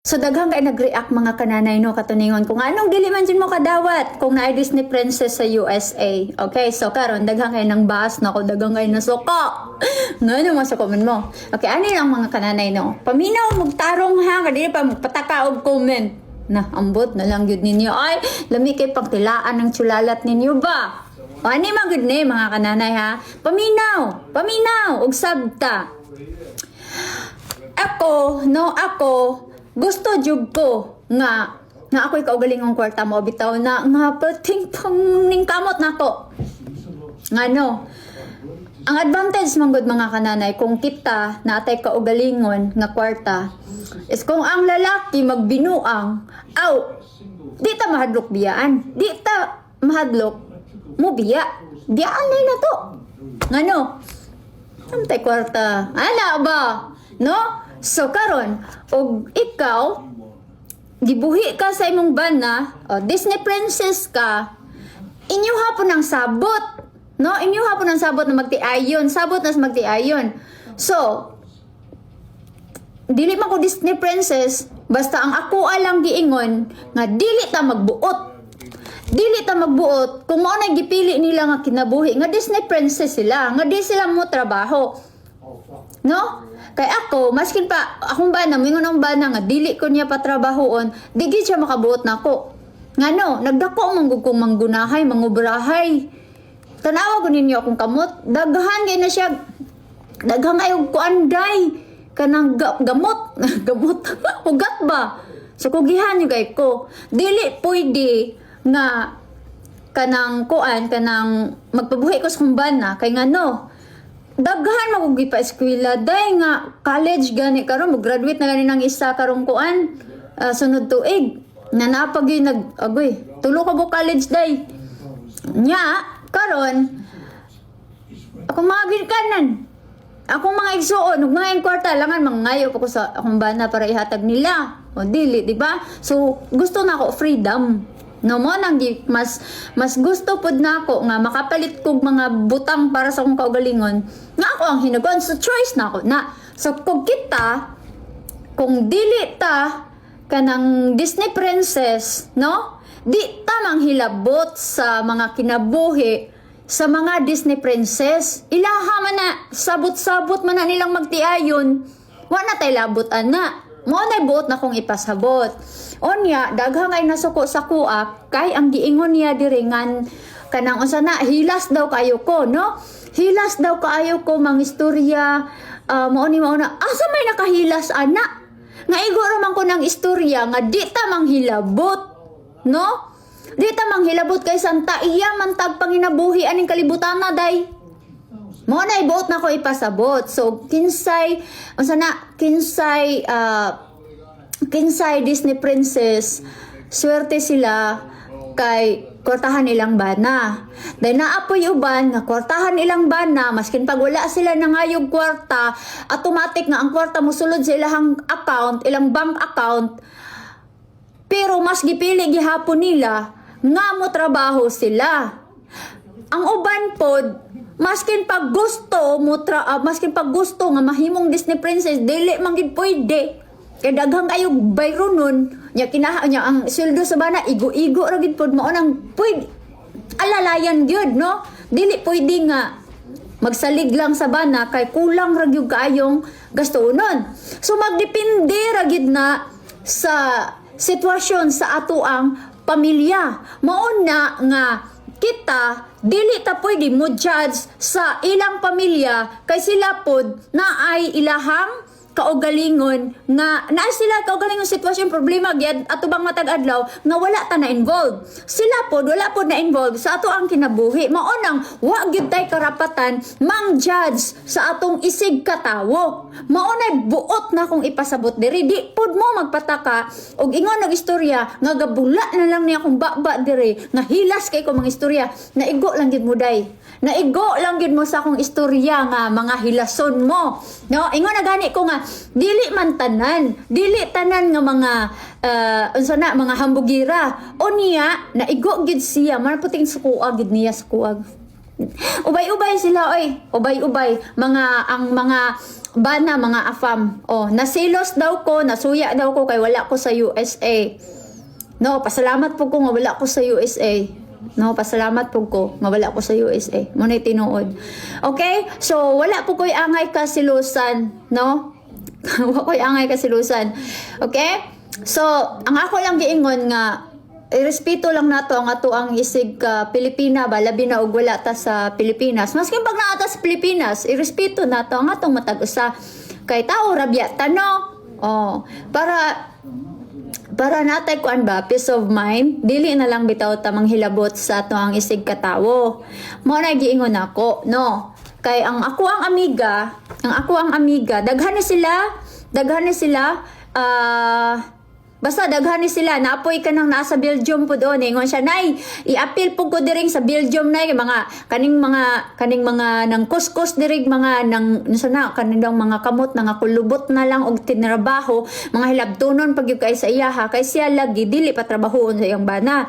So daghang kay nag-react mga kananay no katuningon kung anong dili man dyan mo kadawat kung naay Disney princess sa USA. Okay, so karon daghang kay nang bahas na ko, daghang kay nasuko. Ngano masuko man mo. Okay, ani lang mga kananay no. Paminaw magtarong ha, kadili pa magpataka og comment. Na ambot na lang gyud ninyo ay lami kay pagtilaan ng tsulalat ninyo ba. O ani man gyud ni mga kananay ha. Paminaw og sabta. Ako gusto jud ko nga ako'y kaugalingong kwarta mo bitaw na nga pating pang kamot nako. Ngano? Ang advantage man gud mga kananay kung kita na atay kaugalingon nga kwarta is kung ang lalaki magbinuang, di ta mahadlok biyaan. Di ta mahadlok mo biya. Biyaan na to. Ngano? Amtay kwarta. Ana ba? No? So karon og ikaw gibuhi ka sa imong bana, Disney princess ka, inyo hapon ang sabot, no? Inyo hapon ang sabot na magtiayon, sabot na magtiayon. So dili man ko Disney princess, basta ang ako alang giingon nga dili ta magbuot. Dili ta magbuot kung mao na gipili nila nga kinabuhi nga Disney princess sila, nga di sila mo trabaho. No? Kay ako, maskin pa, akong bana, mingon ang bana nga, dili ko niya patrabahoon, di gid siya makabuot na ako. Nga no, nagdako manggug kong manggunahay, mangubrahay. Tanawa ko ninyo akong kamot, daghan gay na siya, daghan kayo kuanday, kanang gamot, gamot, ugat ba? So kugihan nyo gay ko, dili pwede nga, kanang magpabuhi ko sa kumbana, kay nga no, daghan magugi pa eskwela day nga college gani karon mag-graduate na gani ng isa karong kuan sunod tuig na napag yung agoy tulo ka bu college day nya karon ako mga ginikanan akong mga igsuon ug mga kwarta langan mangayo pa ko sa akong bana para ihatag nila o dili di ba so gusto na ako freedom. No mo nang mas gusto pud nako nga makapalit kog mga butang para sa akong kaugalingon nga ako ang hinugon so choice nako na so kung dili ta kanang Disney princess no di ta manghilabot sa mga kinabuhi sa mga Disney princess ilaha man na sabot-sabot man na nilang magtiayon wa na tay labotan na mo na buot na kong ipasabot. Onya, daghang ay nasuko sa kuak, kay ang giingon niya diringan, kanang unsa na, hilas daw kayo ko, no? Hilas daw kayo ko, mang istorya, mo na, asa may nakahilas, anak? Nga igo raman ko ng istorya, nga di ta manghilabot, no? Di ta manghilabot kay santa, iya man tag panginabuhi, aning kalibutan na, day. Mo na ibuot na ko ipasabot. So kinsay Disney princess swerte sila kay kwartahan ilang bana. Dahil naapoy uban nga kwartahan ilang bana maskin pag wala sila nangayog kwarta automatic nga ang kwarta mosulod sa ilang account, ilang bank account. Pero mas gipili gihapon nila nga mo trabaho sila. Ang uban pod maskin pag gusto nga mahimong Disney princess dili man gid pwede kay daghang kayo bayro nun nya ang sweldo sa bana igo-igo ra gid pod mao nang pwede alalayan gyud no dili pwede nga magsalig lang sa bana kay kulang ra gyud kaayong gastunon so magdepende ra gid na sa sitwasyon sa ato ang pamilya mao na nga kita dili ta pwede mo judge sa ilang pamilya kay sila pod na ay ilahang kaugalingon nga naa sila kaugalingon sitwasyon problema gyud ato bang matag adlaw nga wala ta na involved sila pod wala pod na involved sa ato ang kinabuhi mao nang wa gyud tay karapatan mang judge sa atong isig katawo mao nay buot na kung ipasabot diri di pod mo magpataka og ingon og istorya nga gabula na lang niya akong baba diri nga hilas kay ko mga istorya naigo lang gyud mo day naigo lang gyud mo sa akong istorya nga mga hilason mo no ingon na gani ko nga dili tanan nga mga mga hambugira o niya naigo gyud siya man puting sukuag gyud niya sukuag ubay-ubay sila oy ubay-ubay ang mga bana mga afam. Oh, nasilos daw ko, nasuya daw ko kay wala ko sa USA. No, pasalamat po ko nga wala ko sa USA. No, pasalamat po ko nga wala ko sa USA. Muna tinuod. Okay? So, wala po ko'y angay kasilusan. No? Wala ko'y angay kasilusan. Okay? So, ang ako lang giingon nga, irespeto lang nato ang ato ang isig Pilipina ba, labi na og wala ta sa Pilipinas. Maskin pag naata sa Pilipinas, irespeto nato ang atong matag-usa. Kay tao, rabya, tano. Oh, para natay kuan ba peace of mind, dili na lang bitaw ta manghilabot sa ato ang isig katawo. Mo na giingon ako, no. Kay ang ako ang amiga, daghan ni sila basta daghan ni sila, naapoy ka nang nasa Belgium po doon. Ingon siya, nay, i-appeal po ko diring sa Belgium, nay, kaning mga nang kuskus dirig, mga nang, sana, kaning mga kamot, nga kulubot na lang og tinrabaho, mga hilabtunon pag yung kay sa iyaha, kay siya lagi, dili pa trabahoon sa iyang bana.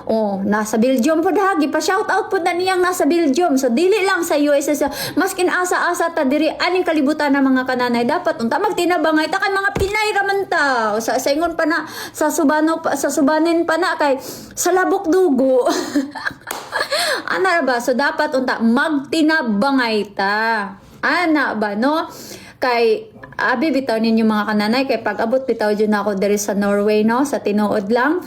Oh, nasa Belgium po dahagi pa shout out po na niyang nasa Belgium. So dili lang sa US sa maskin asa-asa ta diri aning kalibutan ng mga kananay dapat unta magtinabangay ta kay mga Pinay raman ta. O, sa ingon pa na sa subanin pa na kay sa labok dugo. Ana ba? So dapat unta magtinabangay ta. Ana ba no? Kay abi bitaw ninyo mga kananay kay pag abot bitaw jud na ako diri sa Norway no sa tinuod lang.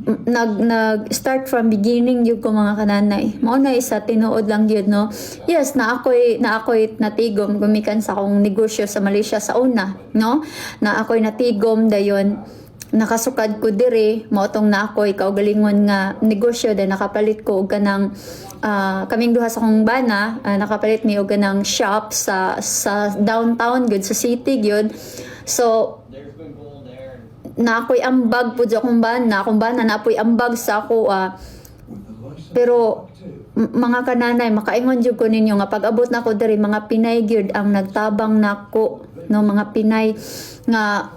Nag-start from beginning yung ko mga kananay. Mao na isa tinuod lang yun, no? Yes, na ako'y natigom gumikan sa akong negosyo sa Malaysia sa una, no? Na ako'y natigom dayon nakasukad ko diri maotong na ako'y kaugalingon nga negosyo dahil nakapalit ko og kanang kaming duha sa akong bana, nakapalit mi og kanang shop sa downtown good sa city gyud. So na ako'y ambag po sa akong bana na ako'y ambag sa ako pero mga kananay makaingon jud ko ninyo nga pag-abot na ko diri mga Pinay gyud ang nagtabang nako no, mga Pinay nga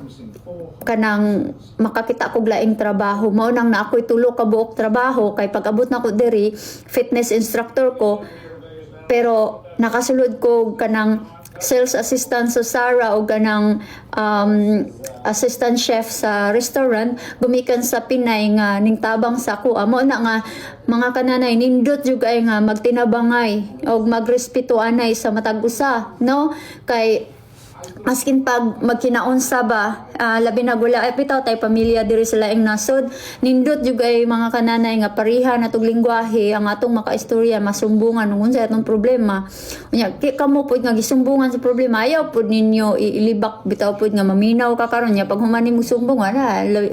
kanang makakita ko laing trabaho mao nang na ako'y tulo ka buok trabaho kay pag-abot na ko diri fitness instructor ko pero nakasulod ko kanang sales assistant sa Sara o ganang assistant chef sa restaurant gumikan sa Pinay nga ning tabang sa ko amo na nga mga kananay nindot jud ay nga magtinabangay og magrespeto anay sa matag usa no kay maskin pag magkinaunsa ba labi na gula ay bitaw tay pamilya diri sila ing nasod nindot jud ay mga kananay nga pareha na tug lingwahe ang atong makaistorya masumbungan unsa atong problema unya kamo pud nga gisumbungan sa problema ayaw pud ninyo ilibak bitaw pud nga maminaw ka karon nya pag human nimo sumbong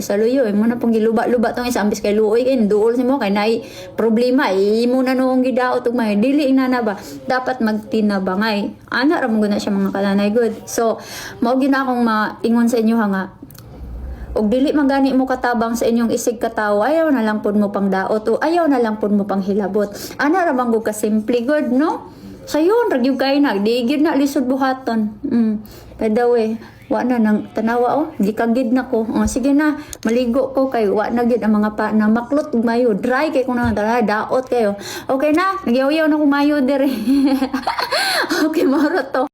sa luyo mo na pong giluba-luba tong isa ambis kay luoy kay duol nimo kay nay problema imo na noong gidaot ug may dili inana ba dapat magtinabangay ana ra mo guna siya mga kananay good. So, mao gina akong maingon sa inyo nga. Og dili magani mo katabang sa inyong isig katawo, ayaw na lang pud mo pang daot o ayaw na lang pud mo pang hilabot. Ana ra bang ka simple good, no? Sayon ra gyud kay na, di gyud na lisod buhaton. Padawe, wa na nang tanawa gikagid na ko. Sige na, maligo ko kay wa na gyud ang mga pa na maklot ug mayo, dry kay kun nang daot kayo. Okay na, nagyaw-yaw na ko mayo diri. Okay, maro to.